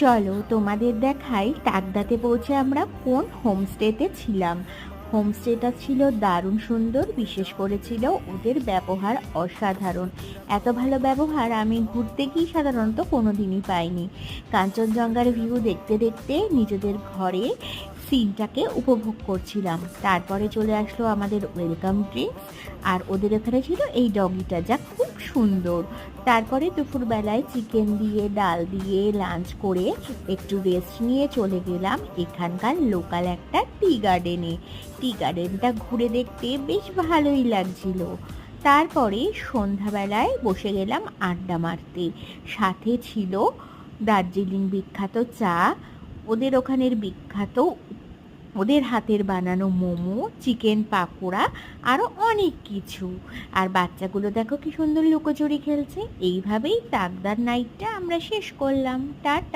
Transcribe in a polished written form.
চলো তোমাদের দেখাই তাকদাতে পৌঁছে আমরা কোন হোমস্টেতে ছিলাম। হোমস্টেটা ছিল দারুণ সুন্দর, বিশেষ করে ছিল ওদের ব্যবহার অসাধারণ। এত ভালো ব্যবহার আমি ঘুরতে গিয়ে সাধারণত কোনোদিনই পাইনি। কাঞ্চনজঙ্ঘার ভিউ দেখতে দেখতে নিজেদের ঘরে সিনটাকে উপভোগ করছিলাম। তারপরে চলে আসলো আমাদের ওয়েলকাম ড্রিঙ্কস, আর ওদের এখানে ছিল এই ডগিটা যা খুব সুন্দর। তারপরে দুপুরবেলায় চিকেন দিয়ে ডাল দিয়ে লাঞ্চ করে একটু রেস্ট নিয়ে চলে গেলাম এখানকার লোকাল একটা টি গার্ডেনে। টি গার্ডেনটা ঘুরে দেখতে বেশ ভালোই লাগছিল। তারপরে সন্ধ্যাবেলায় বসে গেলাম আড্ডা মারতে। সাথে ছিল দার্জিলিং বিখ্যাত চা, ওদের ওখানের বিখ্যাত ওদের হাতের বানানো মোমো, চিকেন পাকোড়া, আরও অনেক কিছু। আর বাচ্চাগুলো দেখো কি সুন্দর লুকোচুরি খেলছে। এইভাবেই তাকদার নাইটটা আমরা শেষ করলাম। টাটা।